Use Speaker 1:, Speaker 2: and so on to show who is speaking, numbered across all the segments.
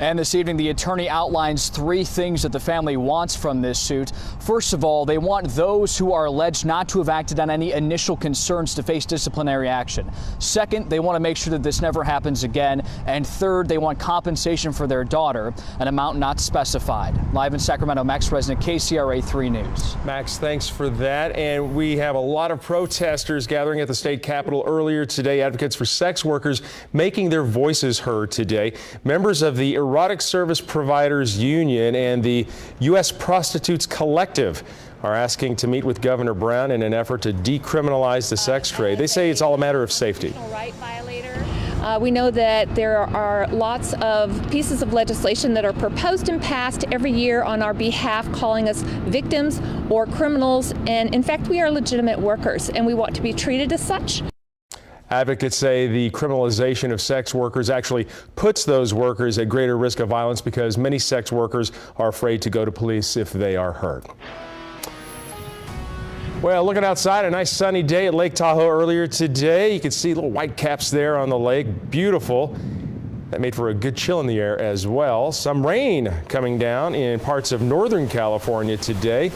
Speaker 1: And this evening, the attorney outlines 3 things that the family wants from this suit. First of all, they want those who are alleged not to have acted on any initial concerns to face disciplinary action. Second, they want to make sure that this never happens again. And third, they want compensation for their daughter, an amount not specified. Live in Sacramento, Max Resnick, KCRA 3 News.
Speaker 2: Max, thanks for that. And we have a lot of protesters gathering at the state capitol earlier today. Advocates for sex workers making their voices heard today. Members of the Erotic Service Providers Union and the U.S. Prostitutes Collective are asking to meet with Governor Brown in an effort to decriminalize the sex trade. They say it's all a matter of safety.
Speaker 3: We know that there are lots of pieces of legislation that are proposed and passed every year on our behalf, calling us victims or criminals. And in fact, we are legitimate workers and we want to be treated as such.
Speaker 2: Advocates say the criminalization of sex workers actually puts those workers at greater risk of violence because many sex workers are afraid to go to police if they are hurt. Well, looking outside, a nice sunny day at Lake Tahoe earlier today. You can see little white caps there on the lake. Beautiful. That made for a good chill in the air as well. Some rain coming down in parts of Northern California today.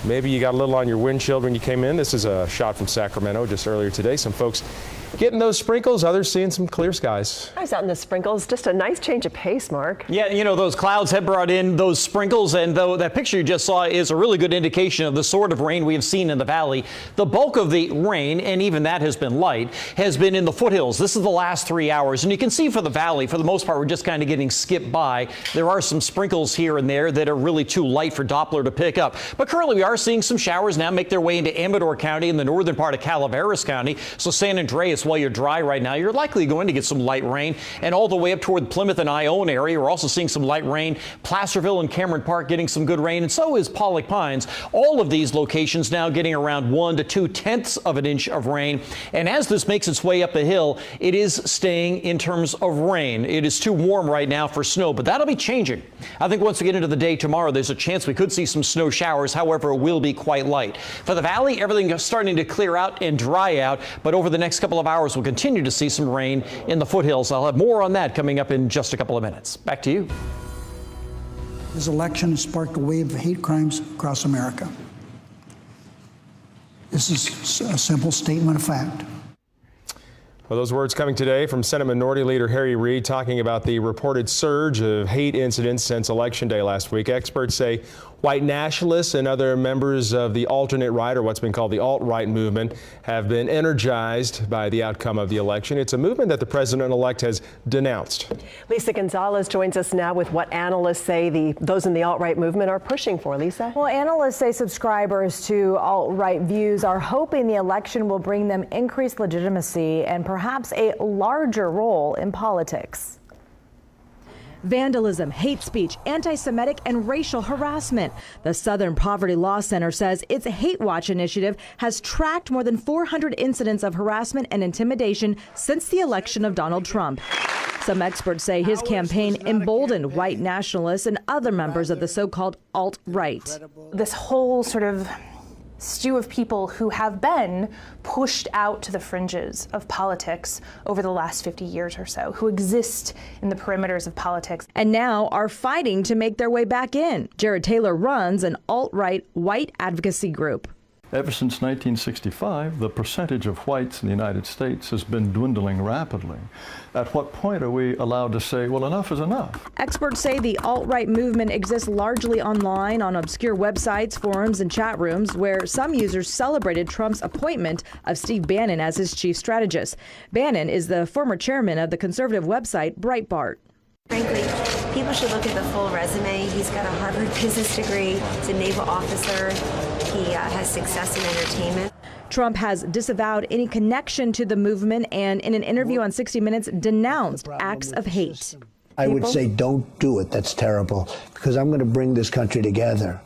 Speaker 2: Maybe you got a little on your windshield when you came in. This is a shot from Sacramento just earlier today. Some folks getting those sprinkles, others seeing some clear skies.
Speaker 4: I was out in the sprinkles, just a nice change of pace, Mark.
Speaker 5: Yeah, you know, those clouds have brought in those sprinkles, and though that picture you just saw is a really good indication of the sort of rain we have seen in the valley, the bulk of the rain, and even that has been light, has been in the foothills. This is the last 3 hours, and you can see for the valley, for the most part, we're just kind of getting skipped by. There are some sprinkles here and there that are really too light for Doppler to pick up. But currently, we are seeing some showers now make their way into Amador County in the northern part of Calaveras County. So San Andreas, while you're dry right now, you're likely going to get some light rain, and all the way up toward Plymouth and Ione area, we're also seeing some light rain. Placerville and Cameron Park getting some good rain, and so is Pollock Pines. All of these locations now getting around 1 to 2/10 of an inch of rain. And as this makes its way up the hill, it is staying in terms of rain. It is too warm right now for snow, but that'll be changing. I think once we get into the day tomorrow, there's a chance we could see some snow showers. However, it will be quite light. For the valley, everything is starting to clear out and dry out, but over the next couple of hours, we'll continue to see some rain in the foothills. I'll have more on that coming up in just a couple of minutes. Back to you.
Speaker 6: This election has sparked a wave of hate crimes across America. This is a simple statement of fact.
Speaker 2: Well, those words coming today from Senate Minority Leader Harry Reid talking about the reported surge of hate incidents since Election Day last week. Experts say white nationalists and other members of the alternate right, or what's been called the alt-right movement, have been energized by the outcome of the election. It's a movement that the president-elect has denounced.
Speaker 4: Lisa Gonzalez joins us now with what analysts say those in the alt-right movement are pushing for. Lisa?
Speaker 7: Well, analysts say subscribers to alt-right views are hoping the election will bring them increased legitimacy and perhaps a larger role in politics.
Speaker 8: Vandalism, hate speech, anti-Semitic, and racial harassment. The Southern Poverty Law Center says its Hate Watch initiative has tracked more than 400 incidents of harassment and intimidation since the election of Donald Trump. Some experts say his campaign emboldened white nationalists and other members of the so-called alt-right.
Speaker 9: This whole sort of stew of people who have been pushed out to the fringes of politics over the last 50 years or so, who exist in the perimeters of politics.
Speaker 8: And now are fighting to make their way back in. Jared Taylor runs an alt-right white advocacy group.
Speaker 10: Ever since 1965, the percentage of whites in the United States has been dwindling rapidly. At what point are we allowed to say, well, enough is enough?
Speaker 8: Experts say the alt-right movement exists largely online on obscure websites, forums, and chat rooms where some users celebrated Trump's appointment of Steve Bannon as his chief strategist. Bannon is the former chairman of the conservative website Breitbart.
Speaker 11: Frankly, people should look at the full resume. He's got a Harvard business degree. He's a naval officer. He has success in entertainment.
Speaker 8: Trump has disavowed any connection to the movement and in an interview on 60 Minutes denounced acts of hate.
Speaker 12: I would say don't do it. That's terrible, because I'm going to bring this country together.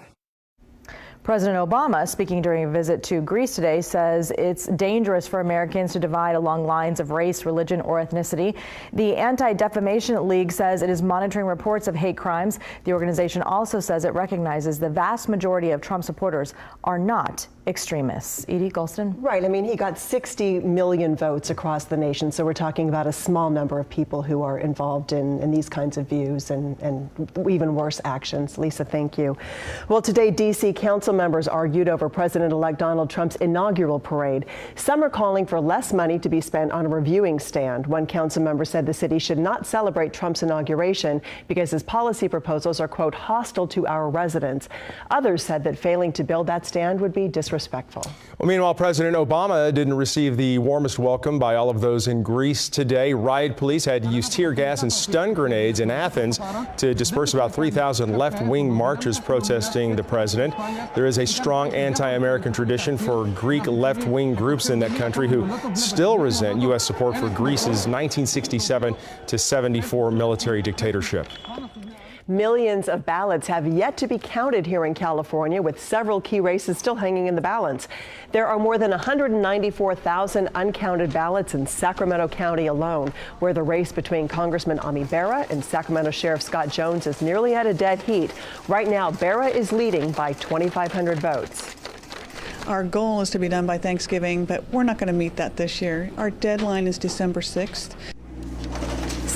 Speaker 7: President Obama, speaking during a visit to Greece today, says it's dangerous for Americans to divide along lines of race, religion, or ethnicity. The Anti-Defamation League says it is monitoring reports of hate crimes. The organization also says it recognizes the vast majority of Trump supporters are not extremists. Edie Golston?
Speaker 4: Right. I mean, he got 60 million votes across the nation, so we're talking about a small number of people who are involved in these kinds of views and even worse actions. Lisa, thank you. Well, today, D.C. council members argued over President-elect Donald Trump's inaugural parade. Some are calling for less money to be spent on a reviewing stand. One council member said the city should not celebrate Trump's inauguration because his policy proposals are, quote, hostile to our residents. Others said that failing to build that stand would be disrespectful.
Speaker 2: Well, meanwhile, President Obama didn't receive the warmest welcome by all of those in Greece today. Riot police had to use tear gas and stun grenades in Athens to disperse about 3,000 left-wing marchers protesting the president. There is a strong anti-American tradition for Greek left-wing groups in that country who still resent U.S. support for Greece's 1967 to 74 military dictatorship.
Speaker 4: Millions of ballots have yet to be counted here in California, with several key races still hanging in the balance. There are more than 194,000 uncounted ballots in Sacramento County alone, where the race between Congressman Ami Bera and Sacramento Sheriff Scott Jones is nearly at a dead heat. Right now, Bera is leading by 2,500 votes.
Speaker 13: Our goal is to be done by Thanksgiving, but we're not going to meet that this year. Our deadline is December 6th.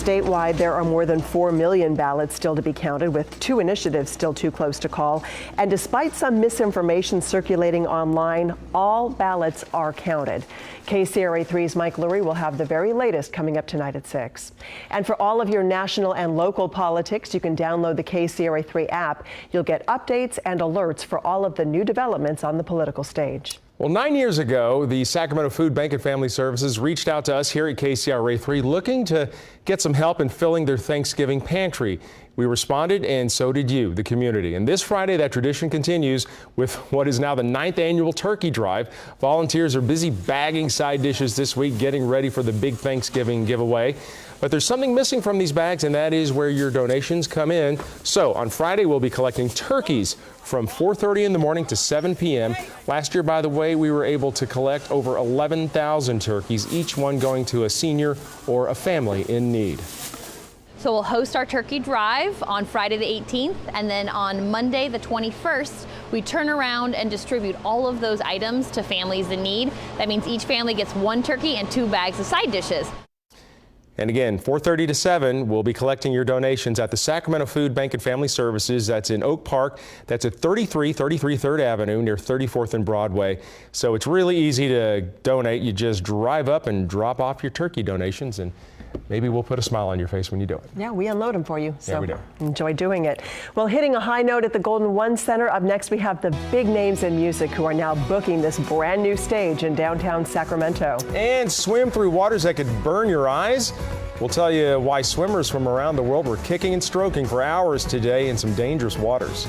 Speaker 4: Statewide, there are more than 4 million ballots still to be counted, with 2 initiatives still too close to call. And despite some misinformation circulating online, all ballots are counted. KCRA 3's Mike Lurie will have the very latest coming up tonight at 6. And for all of your national and local politics, you can download the KCRA 3 app. You'll get updates and alerts for all of the new developments on the political stage.
Speaker 2: Well, 9 years ago, the Sacramento Food Bank and Family Services reached out to us here at KCRA 3 looking to get some help in filling their Thanksgiving pantry. We responded, and so did you, the community. And this Friday, that tradition continues with what is now the 9th annual turkey drive. Volunteers are busy bagging side dishes this week, getting ready for the big Thanksgiving giveaway. But there's something missing from these bags, and that is where your donations come in. So on Friday, we'll be collecting turkeys from 4:30 in the morning to 7 p.m. Last year, by the way, we were able to collect over 11,000 turkeys, each one going to a senior or a family in need.
Speaker 14: So we'll host our turkey drive on Friday the 18th, and then on Monday the 21st, we turn around and distribute all of those items to families in need. That means each family gets 1 turkey and 2 bags of side dishes.
Speaker 2: And again, 4:30 to 7, we'll be collecting your donations at the Sacramento Food Bank and Family Services. That's in Oak Park. That's at 3333 3rd Avenue near 34th and Broadway. So it's really easy to donate. You just drive up and drop off your turkey donations, and maybe we'll put a smile on your face when you do it.
Speaker 4: Yeah, we unload them for you. So
Speaker 2: yeah, we do.
Speaker 4: Enjoy doing it. Well, hitting a high note at the Golden One Center. Up next, we have the big names in music who are now booking this brand new stage in downtown Sacramento.
Speaker 2: And swim through waters that could burn your eyes. We'll tell you why swimmers from around the world were kicking and stroking for hours today in some dangerous waters.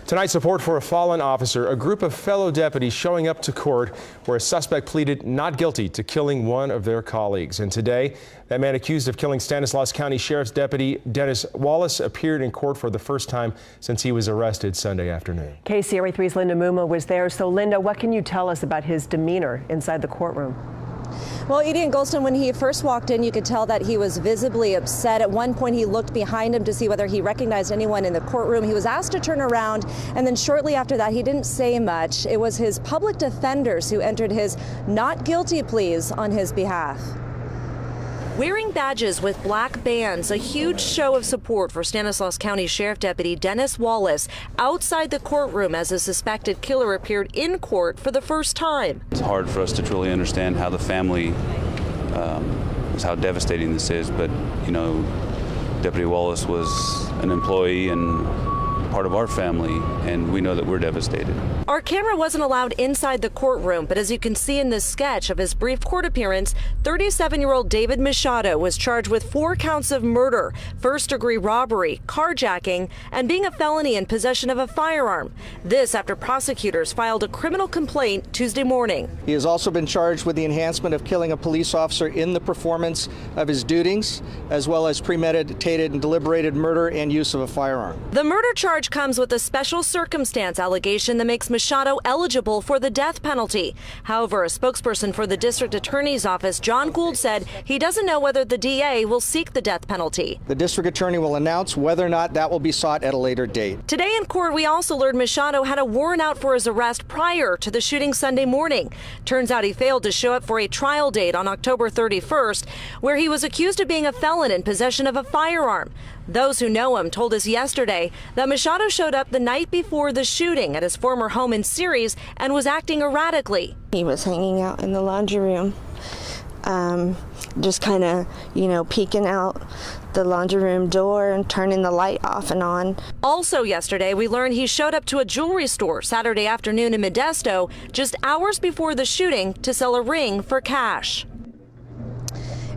Speaker 2: Tonight, support for a fallen officer, a group of fellow deputies showing up to court where a suspect pleaded not guilty to killing one of their colleagues. And today, that man accused of killing Stanislaus County Sheriff's Deputy Dennis Wallace appeared in court for the first time since he was arrested Sunday afternoon.
Speaker 4: KCRA 3's Linda Muma was there. So, Linda, what can you tell us about his demeanor inside the courtroom?
Speaker 15: Well, Edie and Golston, when he first walked in, you could tell that he was visibly upset. At one point, he looked behind him to see whether he recognized anyone in the courtroom. He was asked to turn around, and then shortly after that, he didn't say much. It was his public defenders who entered his not guilty pleas on his behalf. Wearing badges with black bands, a huge show of support for Stanislaus County Sheriff Deputy Dennis Wallace outside the courtroom as a suspected killer appeared in court for the first time.
Speaker 16: It's hard for us to truly understand how the family, how devastating this is, but you know, Deputy Wallace was an employee and part of our family, and we know that we're devastated.
Speaker 15: Our camera wasn't allowed inside the courtroom, but as you can see in this sketch of his brief court appearance, 37-year-old David Machado was charged with 4 counts of murder, first-degree robbery, carjacking, and being a felony in possession of a firearm. This after prosecutors filed a criminal complaint Tuesday morning.
Speaker 17: He has also been charged with the enhancement of killing a police officer in the performance of his duties, as well as premeditated and deliberated murder and use of a firearm.
Speaker 15: The murder charge
Speaker 18: charge comes with a special circumstance allegation that makes Machado eligible for the death penalty. However, a spokesperson for the district attorney's office, John Gould, said he doesn't know whether the DA will seek the death penalty.
Speaker 17: The district attorney will announce whether or not that will be sought at a later date.
Speaker 18: Today in court, we also learned Machado had a warrant out for his arrest prior to the shooting Sunday morning. Turns out he failed to show up for a trial date on October 31st, where he was accused of being a felon in possession of a firearm. Those who know him told us yesterday that Machado showed up the night before the shooting at his former home in Ceres and was acting erratically.
Speaker 19: He was hanging out in the laundry room, just kind of, peeking out the laundry room door and turning the light off and on.
Speaker 18: Also yesterday, we learned he showed up to a jewelry store Saturday afternoon in Modesto just hours before the shooting to sell a ring for cash.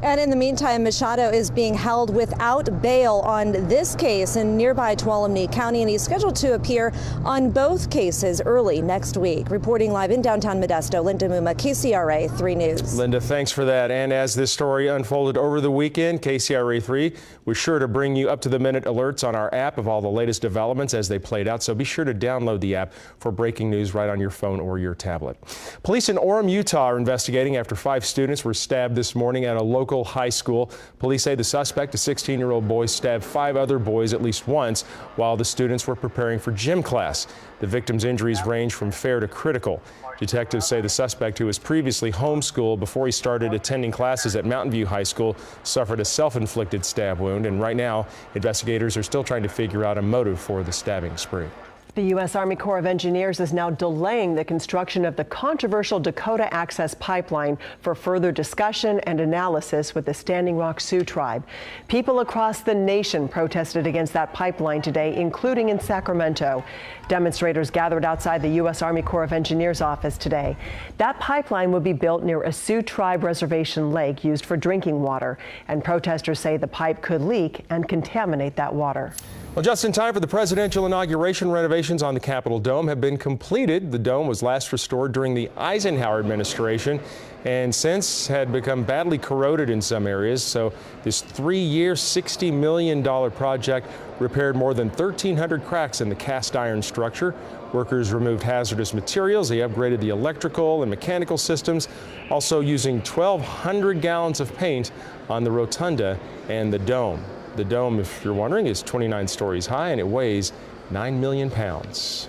Speaker 15: And in the meantime, Machado is being held without bail on this case in nearby Tuolumne County, and he's scheduled to appear on both cases early next week. Reporting live in downtown Modesto, Linda Muma, KCRA 3 News.
Speaker 2: Linda, thanks for that. And as this story unfolded over the weekend, KCRA 3 was sure to bring you up-to-the-minute alerts on our app of all the latest developments as they played out. So be sure to download the app for breaking news right on your phone or your tablet. Police in Orem, Utah are investigating after 5 students were stabbed this morning at a local high school. Police say the suspect, a 16-year-old boy, stabbed 5 other boys at least once while the students were preparing for gym class. The victim's injuries range from fair to critical. Detectives say the suspect, who was previously homeschooled before he started attending classes at Mountain View High School, suffered a self-inflicted stab wound, and right now investigators are still trying to figure out a motive for the stabbing spree.
Speaker 4: The U.S. Army Corps of Engineers is now delaying the construction of the controversial Dakota Access Pipeline for further discussion and analysis with the Standing Rock Sioux Tribe. People across the nation protested against that pipeline today, including in Sacramento. Demonstrators gathered outside the U.S. Army Corps of Engineers office today. That pipeline would be built near a Sioux Tribe reservation lake used for drinking water, and protesters say the pipe could leak and contaminate that water.
Speaker 2: Well, just in time for the presidential inauguration, renovations on the Capitol Dome have been completed. The dome was last restored during the Eisenhower administration and since had become badly corroded in some areas. So this 3-year, $60 million project repaired more than 1,300 cracks in the cast iron structure. Workers removed hazardous materials. They upgraded the electrical and mechanical systems, also using 1,200 gallons of paint on the rotunda and the dome. The dome, if you're wondering, is 29 stories high and it weighs 9 million pounds.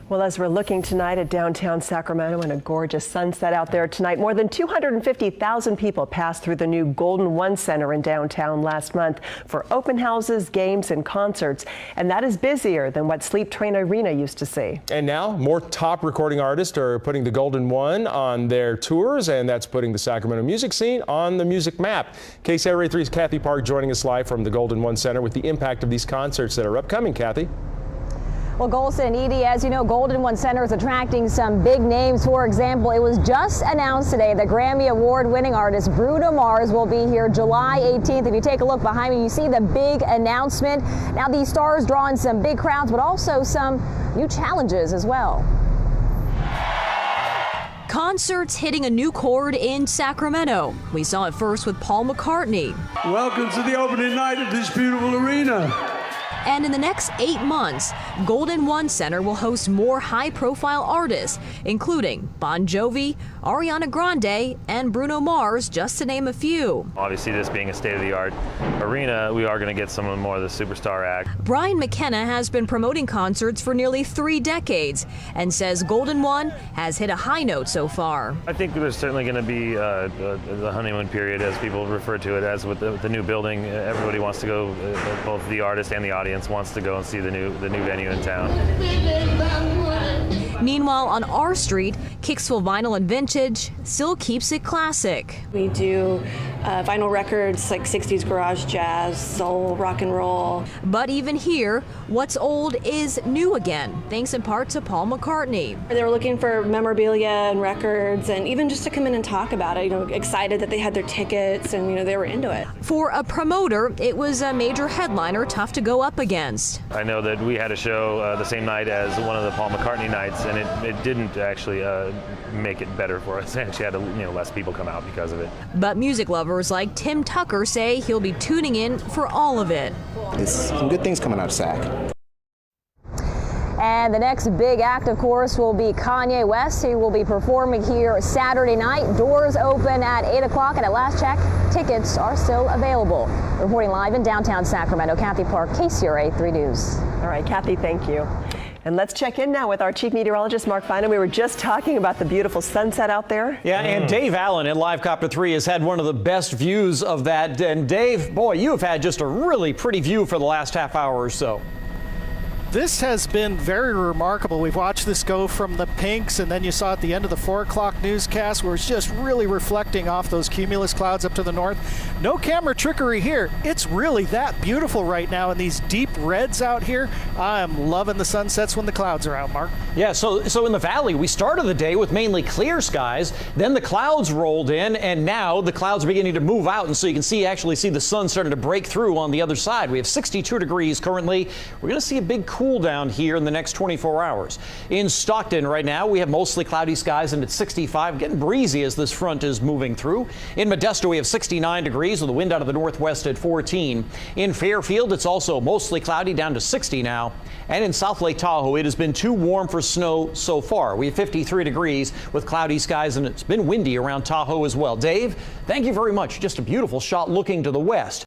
Speaker 4: Well, as we're looking tonight at downtown Sacramento and a gorgeous sunset out there tonight, more than 250,000 people passed through the new Golden One Center in downtown last month for open houses, games, and concerts. And that is busier than what Sleep Train Arena used to see.
Speaker 2: And now more top recording artists are putting the Golden One on their tours, and that's putting the Sacramento music scene on the music map. KCRA 3's Kathy Park joining us live from the Golden One Center with the impact of these concerts that are upcoming. Kathy.
Speaker 20: Well, Golson, Edie, as you know, Golden One Center is attracting some big names. For example, it was just announced today that Grammy Award-winning artist Bruno Mars will be here July 18th. If you take a look behind me, you see the big announcement. Now, these stars drawing some big crowds, but also some new challenges as well.
Speaker 21: Concerts hitting a new chord in Sacramento. We saw it first with Paul McCartney.
Speaker 22: Welcome to the opening night of this beautiful arena.
Speaker 21: And in the next 8 months, Golden One Center will host more high-profile artists, including Bon Jovi, Ariana Grande, and Bruno Mars, just to name a few.
Speaker 23: Obviously, this being a state-of-the-art arena, we are going to get some more of the superstar act.
Speaker 21: Brian McKenna has been promoting concerts for nearly 3 decades and says Golden One has hit a high note so far.
Speaker 23: I think there's certainly going to be the honeymoon period, as people refer to it, as with the new building. Everybody wants to go, both the artist and the audience wants to go and see the new venue in town.
Speaker 21: Meanwhile, on our street, Kicksville Vinyl and Vintage still keeps it classic.
Speaker 24: We do vinyl records like 60s garage jazz, soul, rock and roll.
Speaker 21: But even here, what's old is new again, thanks in part to Paul McCartney.
Speaker 24: They were looking for memorabilia and records, and even just to come in and talk about it, excited that they had their tickets and, they were into it.
Speaker 21: For a promoter, it was a major headliner tough to go up against.
Speaker 23: I know that we had a show the same night as one of the Paul McCartney nights, and it didn't actually make it better for us. It actually had less people come out because of it.
Speaker 21: But music lovers like Tim Tucker say he'll be tuning in for all of it.
Speaker 25: There's some good things coming out of SAC.
Speaker 20: And the next big act, of course, will be Kanye West. He will be performing here Saturday night. Doors open at 8 o'clock, and at last check, tickets are still available. Reporting live in downtown Sacramento, Kathy Park, KCRA 3 News.
Speaker 4: All right, Kathy, thank you. And let's check in now with our chief meteorologist, Mark Feinen. We were just talking about the beautiful sunset out there.
Speaker 1: Yeah, and Dave Allen in Live Copter 3 has had one of the best views of that. And Dave, boy, you have had just a really pretty view for the last half hour or so.
Speaker 3: This has been very remarkable. We've watched this go from the pinks, and then you saw at the end of the 4 o'clock newscast where it's just really reflecting off those cumulus clouds up to the north. No camera trickery here. It's really that beautiful right now in these deep reds out here. I'm loving the sunsets when the clouds are out, Mark.
Speaker 1: Yeah, so in the valley, we started the day with mainly clear skies, then the clouds rolled in, and now the clouds are beginning to move out, and so you can actually see the sun starting to break through on the other side. We have 62 degrees currently. We're going to see a big cool down here in the next 24 hours. In Stockton right now, we have mostly cloudy skies and it's 65, getting breezy as this front is moving through. In Modesto, we have 69 degrees with a wind out of the northwest at 14. In Fairfield, it's also mostly cloudy down to 60 now. And in South Lake Tahoe, it has been too warm for snow so far. We have 53 degrees with cloudy skies, and it's been windy around Tahoe as well. Dave, thank you very much. Just a beautiful shot looking to the west.